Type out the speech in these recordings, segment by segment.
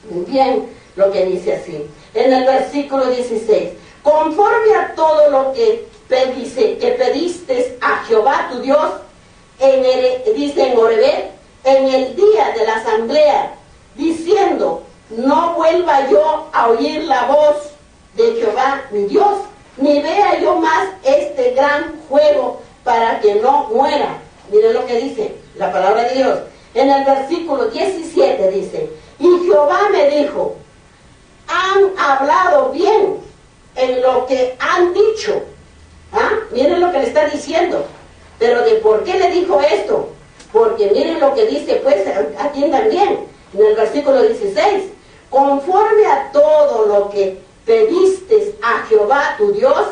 Bien, lo que dice así, en el versículo 16, conforme a todo lo que pediste a Jehová tu Dios, dice en Orebet, en el día de la asamblea, diciendo, no vuelva yo a oír la voz de Jehová mi Dios, ni vea yo más este gran juego para que no muera. Miren lo que dice la palabra de Dios. En el versículo 17 dice, y Jehová me dijo, han hablado bien en lo que han dicho. Miren lo que le está diciendo. Pero ¿de por qué le dijo esto? Porque miren lo que dice, pues atiendan bien, en el versículo 16, conforme a todo lo que pediste a Jehová tu Dios,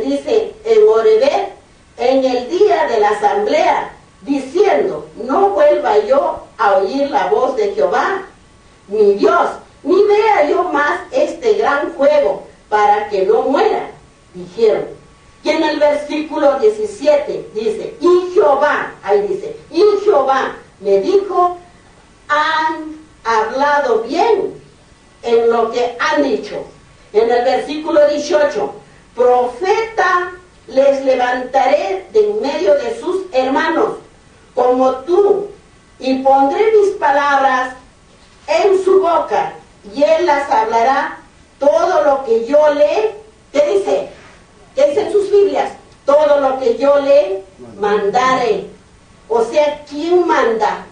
dice en Orebet, en el día de la asamblea, diciendo, no vuelva yo a oír la voz de Jehová mi Dios, ni vea yo más este gran juego para que no muera, dijeron. Y en el versículo 17 dice, y Jehová, ahí dice, y Jehová me dijo, han hablado bien en lo que han dicho. En el versículo 18, profeta les levantaré de en medio de sus hermanos, como tú, y pondré mis palabras en su boca, y él las hablará todo lo que yo le, ¿qué dice? ¿Qué dice en sus Biblias? Todo lo que yo le mandare. O sea, ¿quién manda?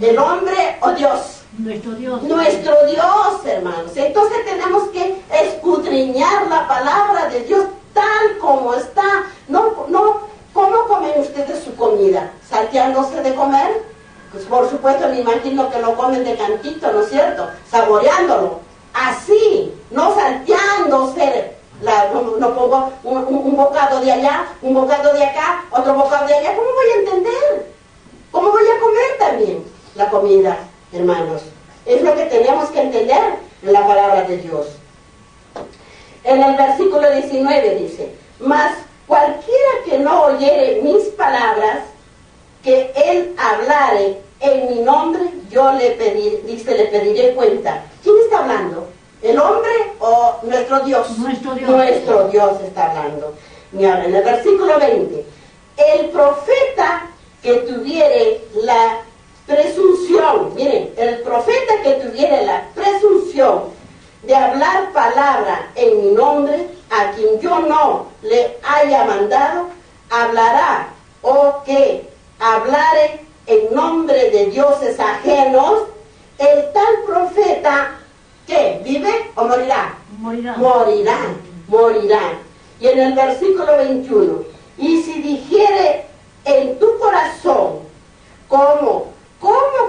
¿El hombre o Dios? Nuestro Dios. Nuestro Dios, hermanos. Entonces tenemos que escudriñar la palabra de Dios tal como está. ¿Cómo comen ustedes su comida? ¿Salteándose de comer? Pues por supuesto me imagino que lo comen de cantito, ¿no es cierto? Saboreándolo. Así, no salteándose. No pongo un bocado de allá, un bocado de acá, otro bocado de allá. ¿Cómo voy a entender? ¿Cómo voy a comer también la comida, hermanos? Es lo que tenemos que entender en la palabra de Dios. En el versículo 19 dice, mas cualquiera que no oyere mis palabras, que él hablare en mi nombre, yo le pediré cuenta. ¿Quién está hablando? ¿El hombre o nuestro Dios? Nuestro Dios. Nuestro Dios está hablando. Mira, en el versículo 20, el profeta que tuviere la presunción, miren, el profeta que tuviere la presunción de hablar palabra en mi nombre, a quien yo no le haya mandado, hablará, o que hablare en nombre de dioses ajenos, el tal profeta, ¿qué? ¿Vive o morirá? Morirá. Morirá. Y en el versículo 21, y si dijere en tu corazón, ¿cómo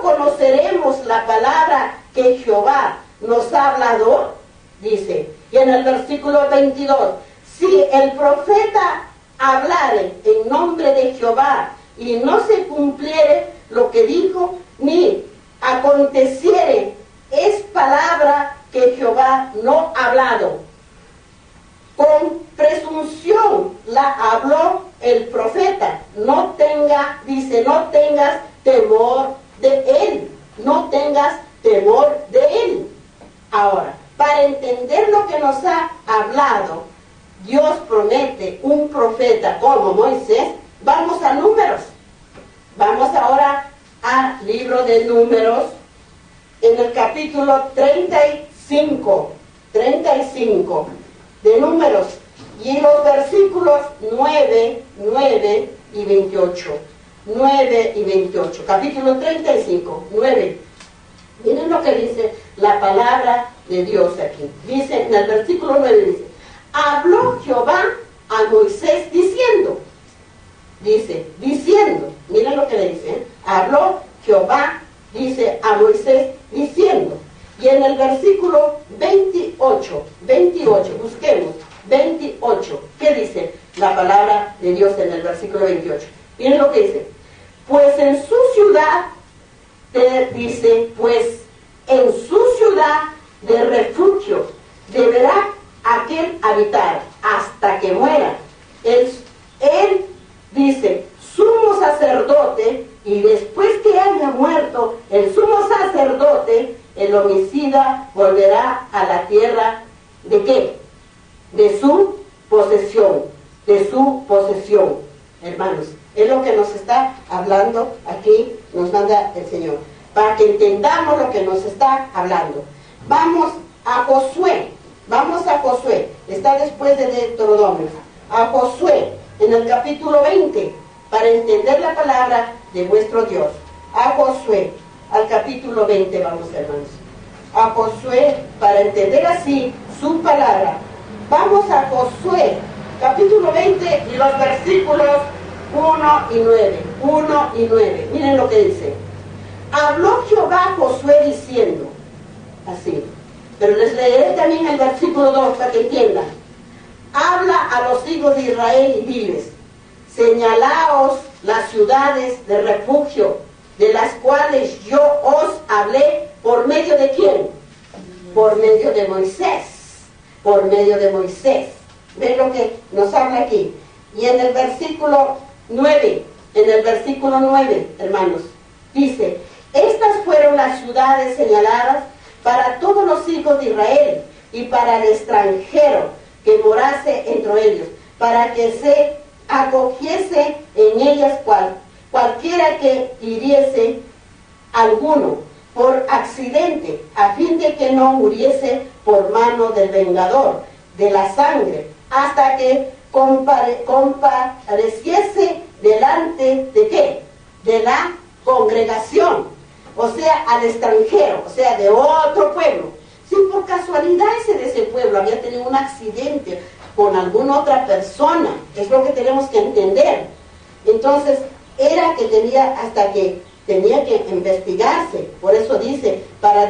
conoceremos la palabra que Jehová nos ha hablado? Dice, y en el versículo 22, si el profeta hablare en nombre de Jehová y no se cumpliere lo que dijo, ni aconteciere, es palabra que Jehová no ha hablado. Con presunción la habló el profeta. No tengas temor de él. No tengas temor de él. Ahora, para entender lo que nos ha hablado, Dios promete un profeta como Moisés. Vamos a Números. Vamos ahora al libro de Números, en el capítulo 35 de Números, y en los versículos 9 y 28. 9 y 28, capítulo 35, 9. Miren lo que dice la palabra de Dios aquí. Dice, en el versículo 9 dice, habló Jehová a Moisés diciendo, miren lo que le dice, habló Jehová, dice a Moisés diciendo. Y en el versículo 28, busquemos, 28, ¿qué dice la palabra de Dios en el versículo 28? Miren lo que dice, pues en su ciudad de refugio deberá aquel habitar hasta que muera. Él dice, sumo sacerdote, y después que haya muerto el sumo sacerdote, el homicida volverá a la tierra, ¿de qué? De su posesión, hermanos. Es lo que nos está hablando aquí, nos manda el Señor, para que entendamos lo que nos está hablando. Vamos a Josué, está después de Deuteronomio. A Josué, en el capítulo 20, para entender la palabra de vuestro Dios. A Josué, al capítulo 20, vamos, hermanos. A Josué, para entender así su palabra. Vamos a Josué, capítulo 20, y los versículos 1 y 9. Miren lo que dice. Habló Jehová a Josué diciendo, así, pero les leeré también el versículo 2 para que entiendan. Habla a los hijos de Israel y diles, señalaos las ciudades de refugio, de las cuales yo os hablé, ¿por medio de quién? Por medio de Moisés. ¿Ven lo que nos habla aquí? Y en el versículo 9, hermanos, dice, estas fueron las ciudades señaladas para todos los hijos de Israel y para el extranjero que morase entre ellos, para que se acogiese en ellas cualquiera que hiriese alguno por accidente, a fin de que no muriese por mano del vengador de la sangre, hasta que compareciese delante de ¿qué? De la congregación, o sea, al extranjero, o sea, de otro pueblo. Si por casualidad de ese pueblo había tenido un accidente con alguna otra persona, es lo que tenemos que entender. Entonces, era que tenía que investigarse, por eso dice, a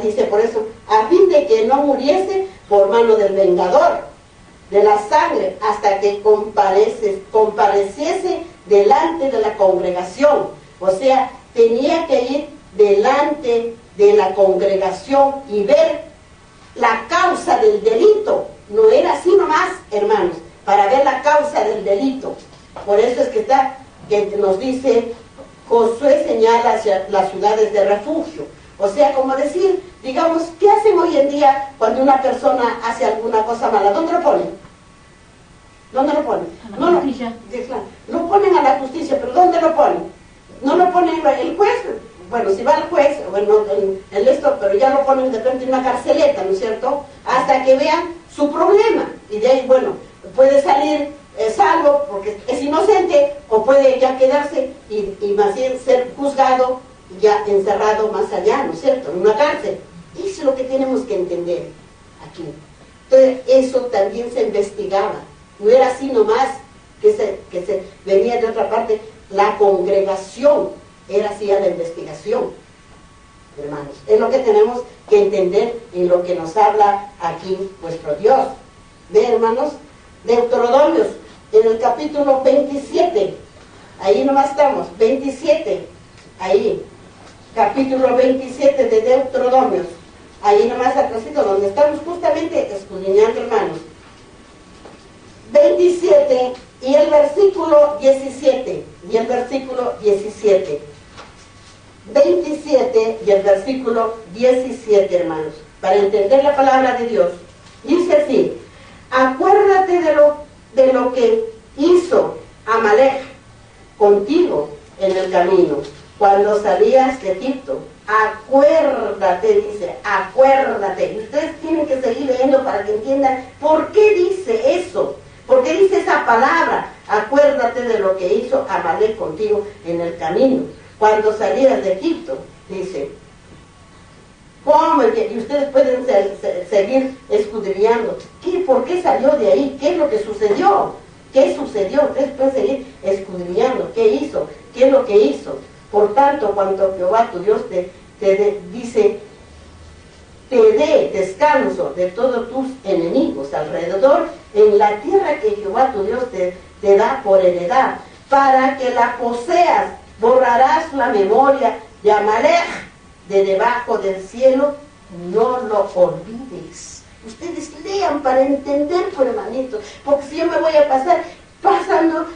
fin de que no muriese por mano del vengador de la sangre, hasta que compareciese delante de la congregación. O sea, tenía que ir delante de la congregación y ver la causa del delito. No era así nomás, hermanos, para ver la causa del delito. Por eso es que nos dice, Josué señala hacia las ciudades de refugio. O sea, como decir, digamos, ¿qué hacen hoy en día cuando una persona hace alguna cosa mala? ¿Dónde lo ponen? ¿Dónde lo ponen? A la justicia. Lo ponen a la justicia, pero ¿dónde lo ponen? No lo ponen el juez. Bueno, si va el juez, bueno, pero ya lo ponen de repente en una carceleta, ¿no es cierto? Hasta que vean su problema. Y de ahí, bueno, puede salir salvo porque es inocente, o puede ya quedarse y más bien ser juzgado, ya encerrado más allá, ¿no es cierto? En una cárcel. Eso es lo que tenemos que entender aquí. Entonces, eso también se investigaba. No era así nomás que se venía de otra parte. La congregación era así a la investigación, hermanos. Es lo que tenemos que entender en lo que nos habla aquí nuestro Dios. ¿Ve, hermanos? Deuteronomios, en el capítulo 27, ahí nomás estamos, 27, ahí, capítulo 27 de Deuteronomios, ahí nomás atrásito, donde estamos justamente escudriñando, hermanos. 27 y el versículo 17, 27 y el versículo 17, hermanos, para entender la palabra de Dios. Dice así, acuérdate de lo que hizo Amalek contigo en el camino, cuando salías de Egipto. Acuérdate, dice, acuérdate. Y ustedes tienen que seguir leyendo para que entiendan por qué dice eso. ¿Por qué dice esa palabra? Acuérdate de lo que hizo Amalek contigo en el camino, cuando salías de Egipto, dice. ¿Cómo? Y ustedes pueden seguir escudriñando. ¿Por qué salió de ahí? ¿Qué es lo que sucedió? ¿Qué sucedió? Ustedes pueden seguir escudriñando. ¿Qué hizo? ¿Qué es lo que hizo? Por tanto, cuando Jehová tu Dios dice, te dé descanso de todos tus enemigos alrededor, en la tierra que Jehová tu Dios te da por heredad, para que la poseas, borrarás la memoria de Amalek de debajo del cielo, no lo olvides. Ustedes lean para entender, pues, hermanitos, porque si yo me voy a pasar pasando,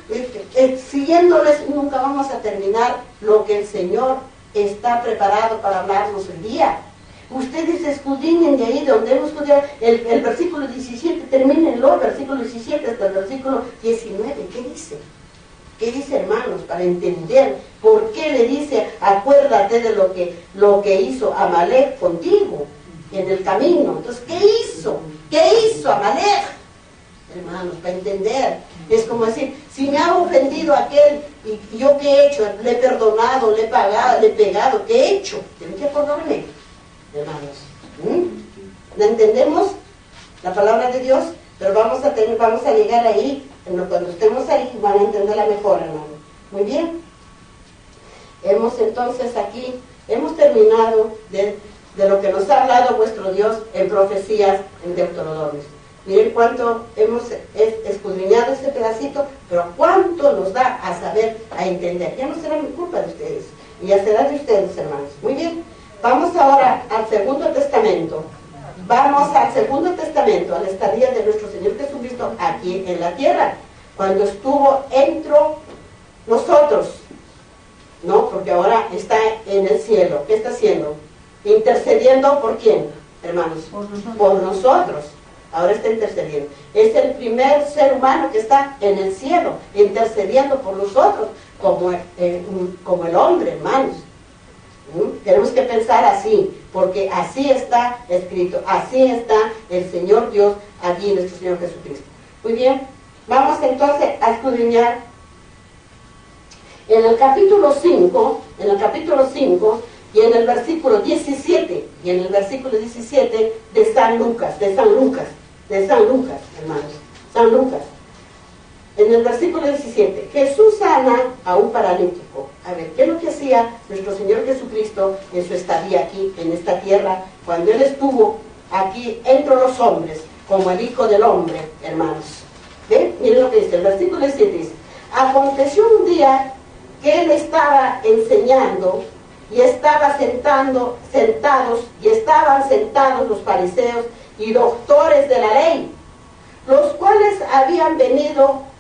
siguiéndoles, nunca vamos a terminar lo que el Señor está preparado para hablarnos el día. Ustedes escudriñen de ahí donde hemos estudiado el versículo 17, termínenlo, el versículo 17 hasta el versículo 19. ¿Qué dice? ¿Qué dice, hermanos? Para entender por qué le dice, acuérdate de lo que hizo Amalek contigo en el camino. Entonces, ¿qué hizo? ¿Qué hizo Amalek? Hermanos, para entender. Es como decir, si me ha ofendido aquel, ¿y yo qué he hecho? Le he perdonado, le he pagado, le he pegado. ¿Qué he hecho? Tienen que acordarme, hermanos. ¿La entendemos? La palabra de Dios. Pero vamos a llegar ahí. Cuando estemos ahí van a entenderla mejor, hermano. Muy bien. Hemos entonces aquí, hemos terminado de lo que nos ha hablado vuestro Dios en profecías en Deuteronomio. Miren cuánto hemos escudriñado este pedacito, pero cuánto nos da a saber, a entender. Ya no será mi culpa de ustedes, y ya será de ustedes, hermanos. Muy bien. Vamos ahora al Segundo Testamento. Vamos al Segundo Testamento, a la estadía de nuestro Señor Jesucristo aquí en la tierra, cuando estuvo entre nosotros, ¿no? Porque ahora está en el cielo. ¿Qué está haciendo? Intercediendo ¿por quién, hermanos? Por nosotros. Ahora está intercediendo. Es el primer ser humano que está en el cielo, intercediendo por nosotros, como el hombre, hermanos. Tenemos que pensar así, porque así está escrito, así está el Señor Dios allí, nuestro Señor Jesucristo. Muy bien, vamos entonces a escudriñar en el capítulo 5, y en el versículo 17, de San Lucas, hermanos, San Lucas. En el versículo 17, Jesús sana a un paralítico. A ver, ¿qué es lo que hacía nuestro Señor Jesucristo en su estadía aquí, en esta tierra, cuando Él estuvo aquí entre los hombres, como el Hijo del Hombre, hermanos? ¿Ven? Miren lo que dice, el versículo 17 dice, aconteció un día que Él estaba enseñando, y estaban sentados los fariseos y doctores de la ley, los cuales habían venido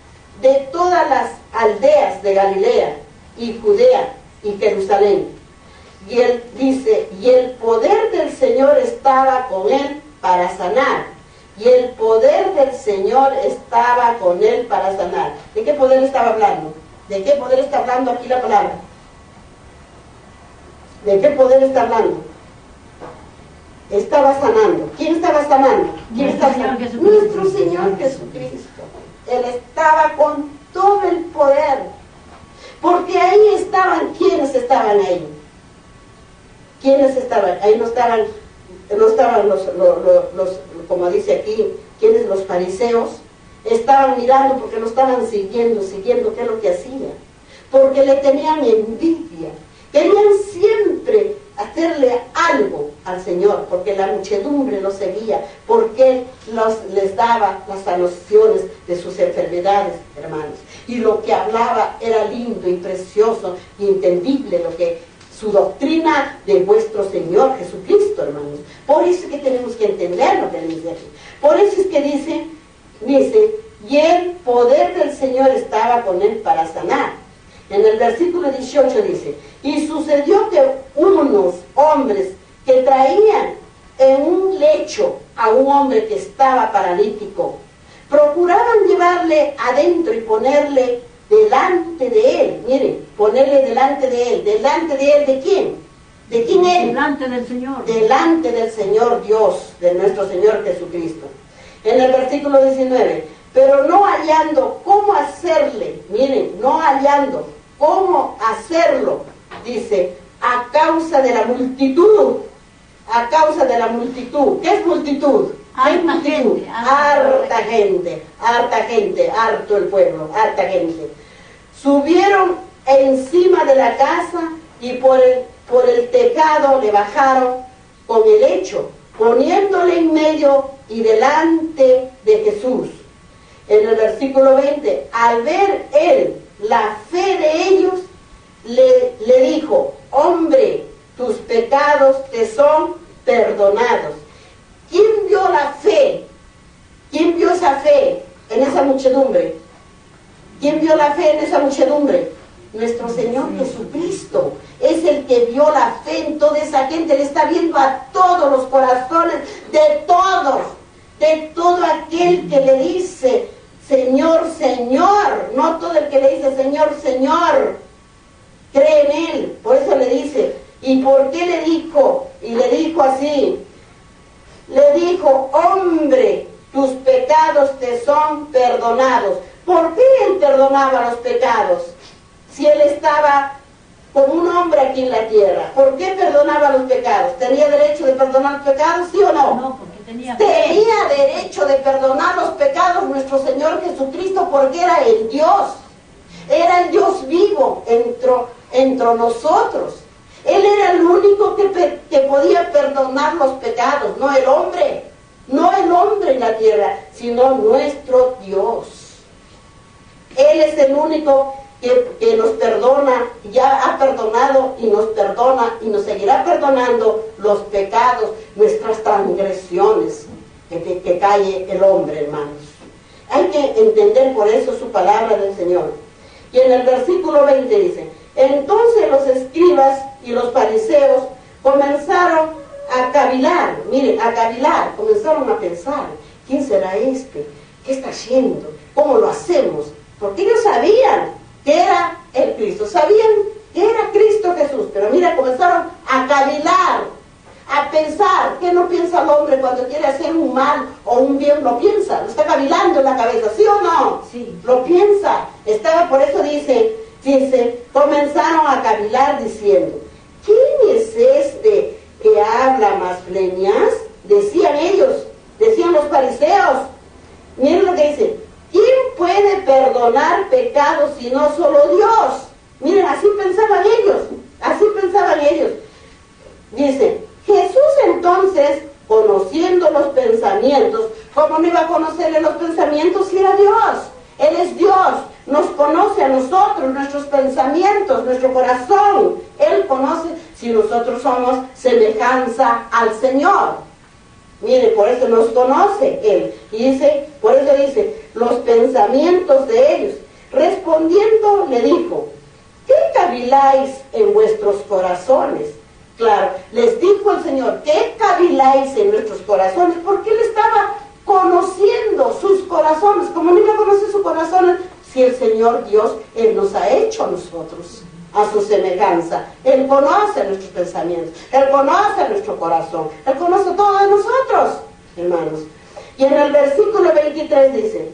de todas las aldeas de Galilea y Judea y Jerusalén. Y él dice, y el poder del Señor estaba con él para sanar. Y el poder del Señor estaba con él para sanar. ¿De qué poder estaba hablando? ¿De qué poder está hablando aquí la palabra? ¿De qué poder está hablando? Estaba sanando. ¿Quién estaba sanando? ¿Quién estaba sanando? Nuestro Señor Jesucristo. Él estaba con todo el poder. Porque ahí estaban, ¿quiénes estaban ahí? ¿Quiénes estaban? Ahí no estaban los como dice aquí, ¿quiénes? Los fariseos. Estaban mirando porque lo estaban siguiendo qué es lo que hacía. Porque le tenían envidia. Querían siempre hacerle algo al Señor, porque la muchedumbre lo seguía, porque Él les daba las sanaciones de sus enfermedades, hermanos. Y lo que hablaba era lindo y precioso y entendible, su doctrina de vuestro Señor Jesucristo, hermanos. Por eso es que tenemos que entender lo que Él dice aquí. Por eso es que dice, y el poder del Señor estaba con Él para sanar. En el versículo 18 dice, y sucedió que unos hombres que traían en un lecho a un hombre que estaba paralítico, procuraban llevarle adentro y ponerle delante de él. Miren, ponerle delante de él. ¿Delante de él de quién? ¿De quién él? Delante del Señor. Delante del Señor Dios, de nuestro Señor Jesucristo. En el versículo 19, pero no hallando cómo hacerle, miren, no hallando cómo hacerlo, dice, a causa de la multitud. A causa de la multitud. ¿Qué es multitud? Harta gente. Harta gente, harto el pueblo, harta gente. Subieron encima de la casa y por el tejado le bajaron con el lecho, poniéndole en medio y delante de Jesús. En el versículo 20, al ver él la fe de ellos, le dijo, hombre, tus pecados te son perdonados. ¿Quién vio la fe? ¿Quién vio esa fe en esa muchedumbre? ¿Quién vio la fe en esa muchedumbre? Nuestro Señor Jesucristo. Es es el que vio la fe en toda esa gente, le está viendo a todos los corazones, de todo aquel que le dice, Señor, Señor, no todo el que le dice, Señor, Señor, cree en Él. Por eso le dice, ¿y por qué le dijo? Y le dijo así, le dijo, hombre, tus pecados te son perdonados. ¿Por qué Él perdonaba los pecados? Si Él estaba como un hombre aquí en la tierra, ¿por qué perdonaba los pecados? ¿Tenía derecho de perdonar los pecados, sí o no? No, porque tenía derecho de perdonar los pecados nuestro Señor Jesucristo, porque era el Dios vivo entre nosotros. Él era el único que podía perdonar los pecados, no el hombre en la tierra, sino nuestro Dios. Él es el único que nos perdona, ya ha perdonado y nos perdona y nos seguirá perdonando los pecados, nuestras transgresiones que cae el hombre, hermanos. Hay que entender por eso su palabra del Señor. Y en el versículo 20 dice, entonces los escribas y los fariseos comenzaron a cavilar, miren, comenzaron a pensar, ¿quién será este? ¿Qué está haciendo? ¿Cómo lo hacemos? Porque ellos sabían que era el Cristo, sabían que era Cristo Jesús, pero mira, comenzaron a cavilar, a pensar. ¿Qué no piensa el hombre cuando quiere hacer un mal o un bien? Lo piensa, lo está cavilando en la cabeza, ¿sí o no? Sí. Lo piensa. Por eso dice, comenzaron a cavilar diciendo, ¿quién es este que habla blasfemias? Decían ellos, decían los fariseos. Miren lo que dice, ¿quién puede perdonar pecados si no solo Dios? Miren, así pensaban ellos. Dice, Jesús entonces, conociendo los pensamientos, ¿cómo no iba a conocerle los pensamientos si era Dios? Él es Dios, nos conoce a nosotros, nuestros pensamientos, nuestro corazón. Él conoce si nosotros somos semejanza al Señor. Mire, por eso nos conoce Él. Y dice, por eso dice, los pensamientos de ellos. Respondiendo le dijo, ¿qué caviláis en vuestros corazones? Claro, les dijo el Señor, ¿qué caviláis en nuestros corazones? Porque Él estaba conociendo sus corazones. Como no iba a conocer sus corazones, si el Señor Dios, Él nos ha hecho a nosotros a su semejanza. Él conoce nuestros pensamientos, Él conoce nuestro corazón, Él conoce todo de nosotros, hermanos. Y en el versículo 23 dice,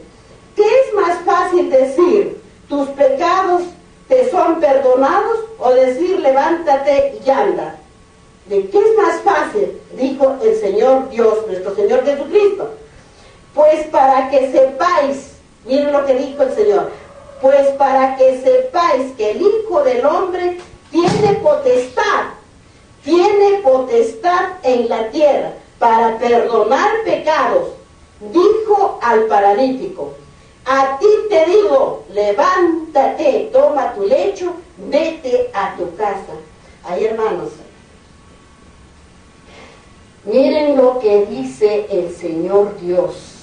¿qué es más fácil decir, tus pecados te son perdonados, o decir, levántate y anda? ¿De qué es más fácil? Dijo el Señor Dios, nuestro Señor Jesucristo. Pues para que sepáis, miren lo que dijo el Señor, pues para que sepáis que el Hijo del Hombre tiene potestad en la tierra para perdonar pecados, dijo al paralítico, a ti te digo, levántate, toma tu lecho, vete a tu casa. Ahí, hermanos, miren lo que dice el Señor Dios.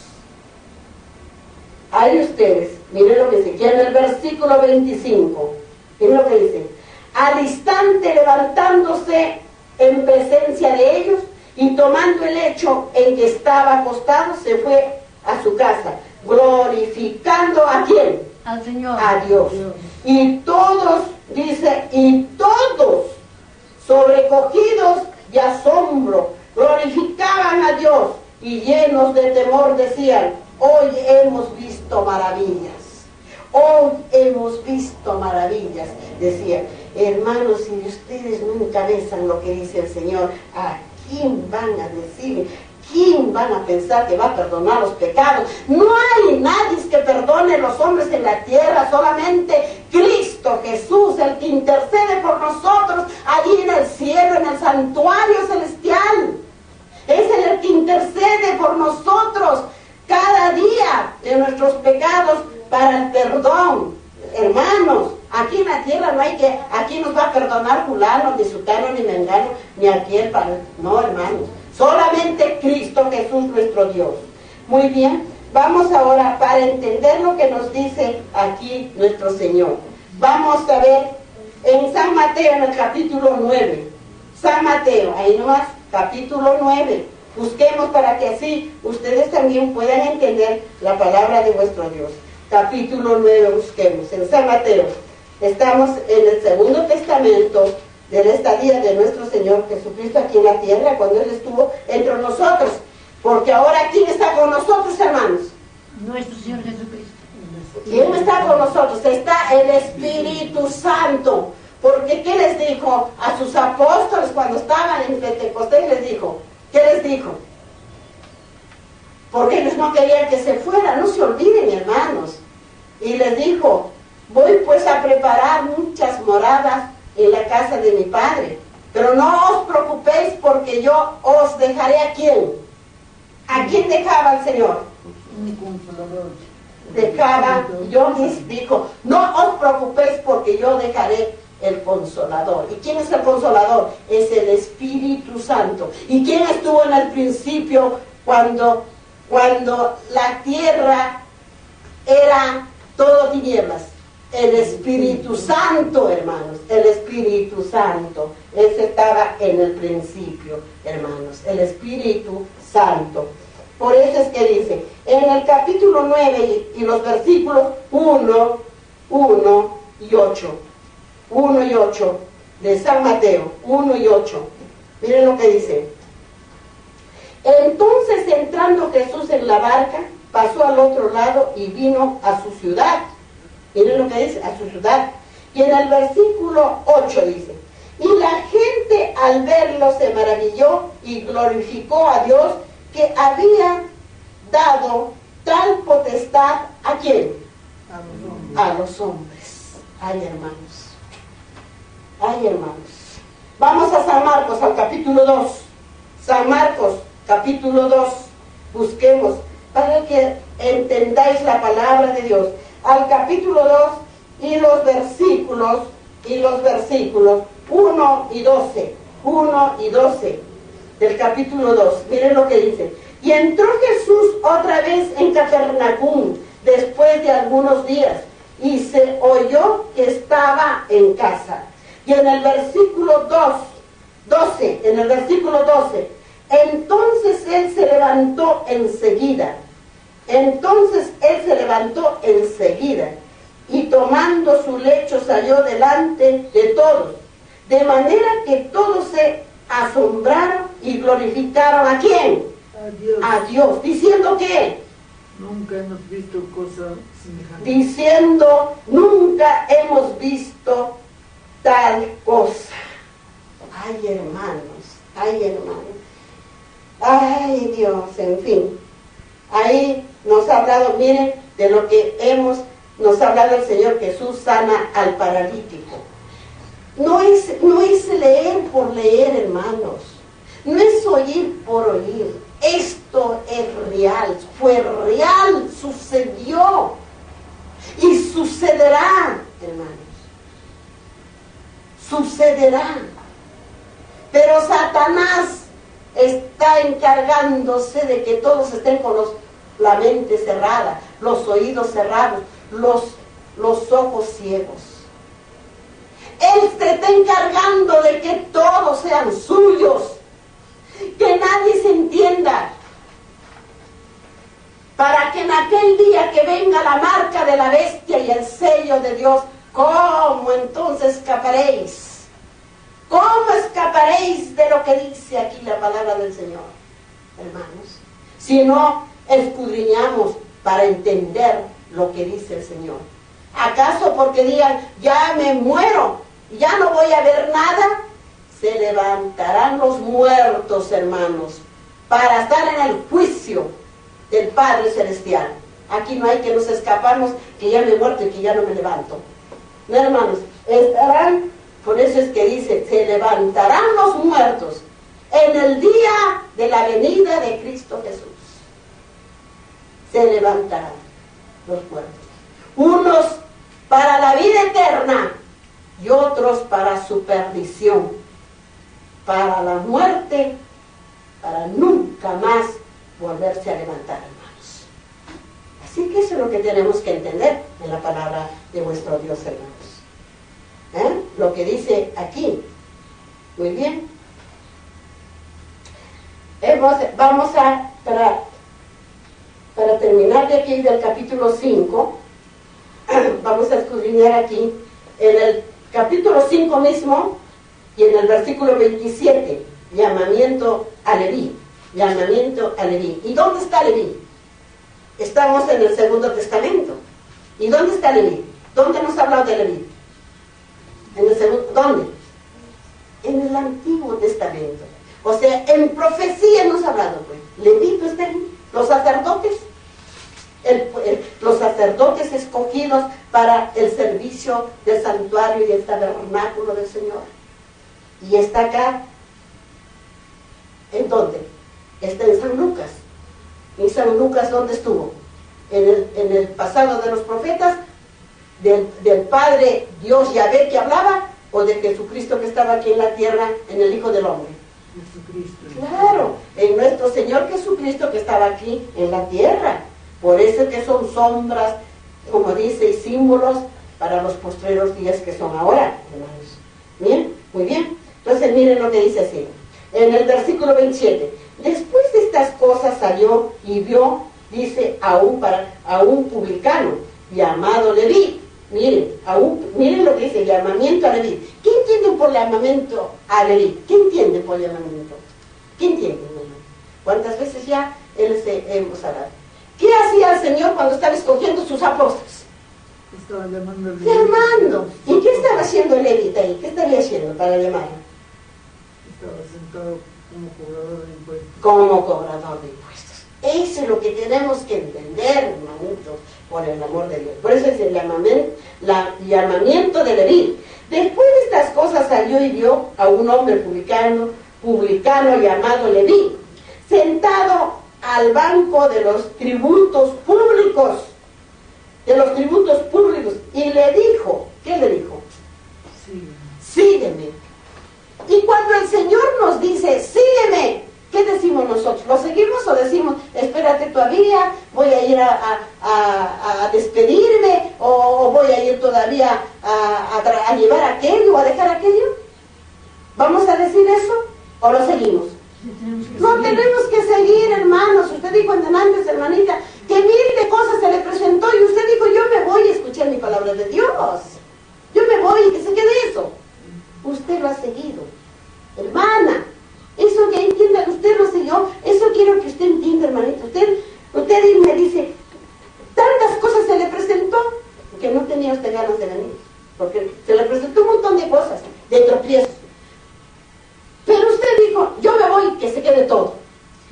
Ahí ustedes, miren lo que dice, que en el versículo 25, miren lo que dice, al instante levantándose en presencia de ellos y tomando el lecho en que estaba acostado, se fue a su casa, glorificando ¿a quién? Al Señor. A Dios. Y todos, dice, y todos, sobrecogidos de asombro, glorificaban a Dios y llenos de temor decían, hoy hemos visto maravillas. Hoy hemos visto maravillas. Decía, hermanos, si ustedes no encabezan lo que dice el Señor, ¿a quién van a decir? ¿Quién van a pensar que va a perdonar los pecados? No hay nadie que perdone los hombres en la tierra, solamente Cristo Jesús, el que intercede por nosotros allí en el cielo, en el santuario celestial. Es el que intercede por nosotros cada día de nuestros pecados para el perdón. Hermanos, aquí en la tierra no hay que, aquí nos va a perdonar fulano, ni sutano, ni mengano, ni aquel, no, hermanos. Solamente Cristo Jesús nuestro Dios. Muy bien, vamos ahora para entender lo que nos dice aquí nuestro Señor. Vamos a ver En San Mateo, en el capítulo 9. San Mateo, ahí nomás, capítulo 9. Busquemos para que así ustedes también puedan entender la palabra de vuestro Dios. Capítulo 9, busquemos. En San Mateo, estamos en el Segundo Testamento de la estadía de nuestro Señor Jesucristo aquí en la tierra, cuando Él estuvo entre nosotros. Porque ahora, ¿quién está con nosotros, hermanos? Nuestro Señor Jesucristo. ¿Quién está con nosotros? Está el Espíritu Santo. Porque ¿qué les dijo a sus apóstoles cuando estaban en Pentecostés? Les dijo, ¿qué les dijo? Porque ellos no querían que se fuera, no se olviden, hermanos. Y les dijo, voy pues a preparar muchas moradas en la casa de mi Padre. Pero no os preocupéis porque yo os dejaré a quién. ¿A quién dejaba el Señor? Un consolador. Dejaba, yo les dijo, no os preocupéis porque yo dejaré el Consolador. ¿Y quién es el Consolador? Es el Espíritu Santo. ¿Y quién estuvo en el principio cuando la tierra era todo tinieblas? El Espíritu Santo, hermanos, el Espíritu Santo. Ese estaba en el principio, hermanos, el Espíritu Santo. Por eso es que dice, en el capítulo 9 y los versículos 1 y 8. 1 y 8 de San Mateo, 1 y 8. Miren lo que dice. Entonces, entrando Jesús en la barca, pasó al otro lado y vino a su ciudad. Miren lo que dice, a su ciudad. Y en el versículo 8 dice, y la gente al verlo se maravilló y glorificó a Dios que había dado tal potestad ¿a quién? A los hombres. Ay, hermanos. Ay, hermanos. Vamos a San Marcos, al capítulo 2. San Marcos, capítulo 2. Busquemos para que entendáis la palabra de Dios. Al capítulo 2 y los versículos 1 y 12. 1 y 12 del capítulo 2. Miren lo que dice. Y entró Jesús otra vez en Capernaum después de algunos días y se oyó que estaba en casa. Y en el versículo 12, entonces él se levantó enseguida. Y tomando su lecho salió delante de todos. De manera que todos se asombraron y glorificaron ¿a quién? A Dios. ¿Diciendo qué? Nunca hemos visto cosa semejante. Diciendo, nunca hemos visto tal cosa. Ay, hermanos, ay, Dios, en fin. Ahí nos ha hablado, miren, de lo que nos ha hablado el Señor Jesús, sana al paralítico. No es leer por leer, hermanos. No es oír por oír. Esto es real, fue real, sucedió y sucederá, hermanos. Sucederá. Pero Satanás está encargándose de que todos estén con la mente cerrada, los oídos cerrados, los ojos ciegos. Él se está encargando de que todos sean suyos, que nadie se entienda, para que en aquel día que venga la marca de la bestia y el sello de Dios, ¿cómo entonces escaparéis? ¿Cómo escaparéis de lo que dice aquí la palabra del Señor, hermanos? Si no escudriñamos para entender lo que dice el Señor. ¿Acaso porque digan, ya me muero, ya no voy a ver nada? Se levantarán los muertos, hermanos, para estar en el juicio del Padre Celestial. Aquí no hay que nos escapamos, que ya me he muerto y que ya no me levanto. No, hermanos, estarán, por eso es que dice, se levantarán los muertos en el día de la venida de Cristo Jesús. Se levantarán los muertos. Unos para la vida eterna y otros para su perdición, para la muerte, para nunca más volverse a levantar, hermanos. Así que eso es lo que tenemos que entender en la palabra de vuestro Dios, hermanos. lo que dice aquí. Muy bien. Vamos a, para terminar de aquí del capítulo 5, vamos a escudriñar aquí en el capítulo 5 mismo y en el versículo 27, llamamiento a Leví, llamamiento a Leví. ¿Y dónde está Leví? Estamos en el Segundo Testamento. ¿Y dónde está Leví? ¿Dónde nos ha hablado de Leví? En el segundo, ¿dónde? En el Antiguo Testamento. O sea, en profecía nos ha hablado, pues. Levito está ahí. Los sacerdotes, los sacerdotes escogidos para el servicio del santuario y el tabernáculo del Señor. Y está acá. ¿En dónde? Está en San Lucas. ¿Y San Lucas dónde estuvo? En el pasado de los profetas, del Padre Dios Yahvé que hablaba, o de Jesucristo que estaba aquí en la tierra, en el Hijo del Hombre. Jesucristo. Claro, en nuestro Señor Jesucristo que estaba aquí en la tierra. Por eso que son sombras, como dice, y símbolos para los postreros días que son ahora, hermanos. Bien, muy bien. Entonces miren lo que dice así. En el versículo 27. Después de estas cosas salió y vio, dice, a un publicano llamado Leví. Miren lo que dice, llamamiento a Leví. ¿Qué entienden por llamamiento a Leví? ¿Qué entienden por llamamiento? ¿Qué entienden, hermano? ¿Cuántas veces ya hemos hablado? ¿Qué hacía el Señor cuando estaba escogiendo sus apóstoles? Estaba llamando al Llamando. ¿Y qué estaba haciendo el levita ahí? ¿Qué estaría haciendo para llamarlo? Estaba sentado como cobrador de impuestos. Como cobrador de impuestos. Eso es lo que tenemos que entender, hermanitos, por el amor de Dios. Por eso es el llamamiento de Leví. Después de estas cosas salió y vio a un hombre publicano llamado Leví, sentado al banco de los tributos públicos. Y le dijo, ¿qué le dijo? Sígueme. Y cuando el Señor nos dice, sígueme, ¿qué decimos nosotros? ¿Lo seguimos o decimos, espérate todavía, voy a ir a despedirme, o voy a ir todavía a llevar aquello o a dejar aquello? ¿Vamos a decir eso o lo seguimos? No tenemos que seguir, hermanos. Usted dijo antes, hermanita, que mil de cosas se le presentó y usted dijo, yo me voy a escuchar mi palabra de Dios. Yo me voy y que se quede eso. Usted lo ha seguido. Hermana, eso que entienda, usted lo siguió. Eso quiero que usted entienda, hermanita. Usted me dice, tantas cosas se le presentó que no tenía usted ganas de venir. Porque se le presentó un montón de cosas, de tropiezos. Pero usted dijo, yo me voy, que se quede todo.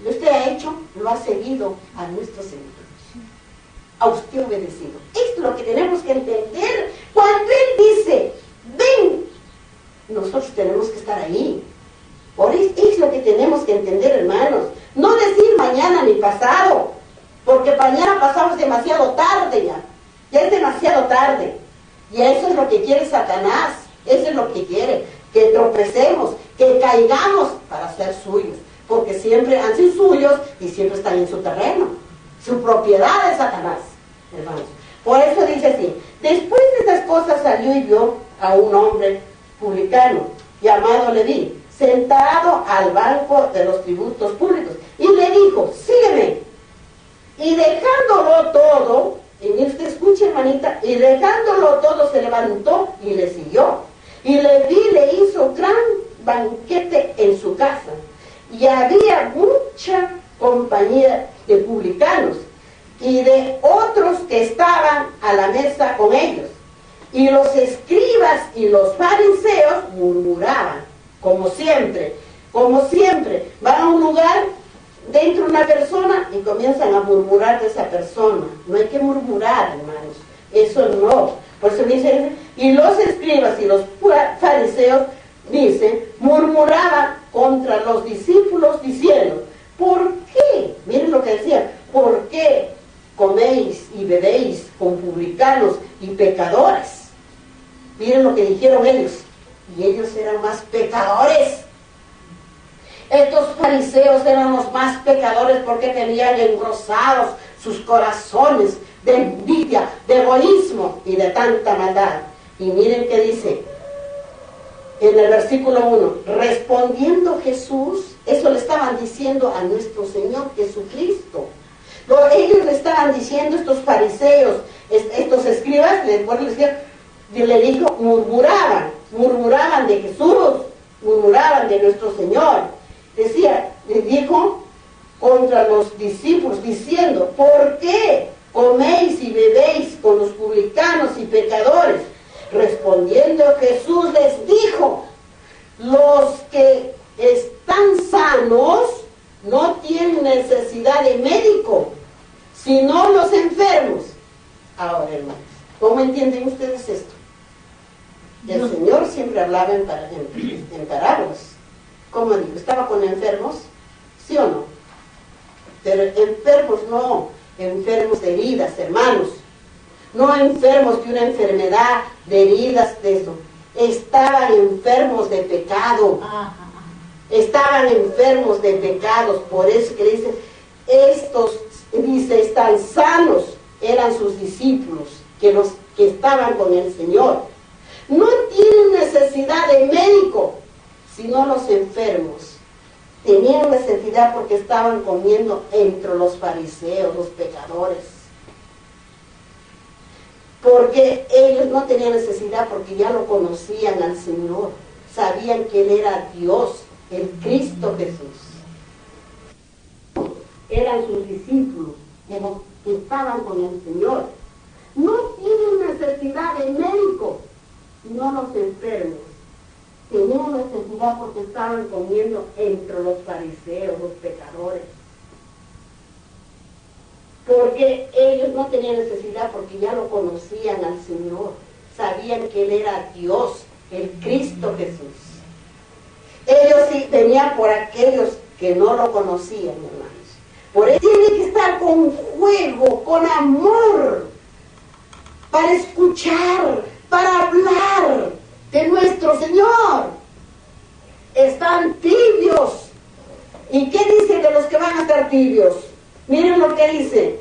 Lo usted ha hecho, lo ha seguido a nuestro Señor. A usted obedecido. Esto es lo que tenemos que entender. Cuando Él dice, ven, nosotros tenemos que estar ahí. Por eso es lo que tenemos que entender, hermanos. No decir mañana ni pasado, porque mañana pasado es demasiado tarde ya. Ya es demasiado tarde. Y eso es lo que quiere Satanás. Eso es lo que quiere. Que tropecemos, que caigamos para ser suyos, porque siempre han sido suyos y siempre están en su terreno, su propiedad es Satanás, hermanos. Por eso dice así, después de estas cosas salió y vio a un hombre publicano llamado Leví, sentado al banco de los tributos públicos, y le dijo, sígueme. Y dejándolo todo, y usted escuche, hermanita, y dejándolo todo se levantó y le siguió. Y Leví le hizo gran banquete en su casa. Y había mucha compañía de publicanos y de otros que estaban a la mesa con ellos. Y los escribas y los fariseos murmuraban, como siempre. Van a un lugar, dentro de una persona, y comienzan a murmurar de esa persona. No hay que murmurar, hermanos. Eso no. Por eso dice, y los escribas y los fariseos, dice, murmuraban contra los discípulos diciendo, ¿por qué? Miren lo que decían, ¿por qué coméis y bebéis con publicanos y pecadores? Miren lo que dijeron ellos, y ellos eran más pecadores. Estos fariseos eran los más pecadores porque tenían engrosados sus corazones de envidia, de egoísmo y de tanta maldad. Y miren qué dice, en el versículo 1, respondiendo Jesús, eso le estaban diciendo a nuestro Señor Jesucristo. Ellos le estaban diciendo, estos fariseos, estos escribas, le dijo, murmuraban de Jesús, murmuraban de nuestro Señor. Le dijo contra los discípulos, diciendo, ¿por qué coméis y bebéis con los publicanos y pecadores? Respondiendo Jesús les dijo, los que están sanos no tienen necesidad de médico, sino los enfermos. Ahora, hermanos, ¿cómo entienden ustedes esto? El Señor siempre hablaba en parábolas. ¿Cómo digo? ¿Estaba con enfermos? ¿Sí o no? Pero enfermos no, enfermos de heridas, hermanos. No enfermos de una enfermedad, de heridas, de eso. Estaban enfermos de pecado. Estaban enfermos de pecados. Por eso que dice, estos, dice, están sanos. Eran sus discípulos, que estaban con el Señor. No tienen necesidad de médico, sino los enfermos. Tenían necesidad porque estaban comiendo entre los fariseos, los pecadores. Porque ellos no tenían necesidad porque ya lo conocían al Señor. Sabían que Él era Dios, el Cristo Jesús. Eran sus discípulos que estaban con el Señor. No tienen necesidad de médico, sino los enfermos. Tenían necesidad porque estaban comiendo entre los fariseos, los pecadores. Porque ellos no tenían necesidad porque ya lo conocían al Señor. Sabían que Él era Dios, el Cristo Jesús. Ellos sí venían por aquellos que no lo conocían, hermanos. Por eso tiene que estar con juego, con amor, para escuchar, para hablar de nuestro Señor. Están tibios. ¿Y qué dice de los que van a estar tibios? Miren lo que dice.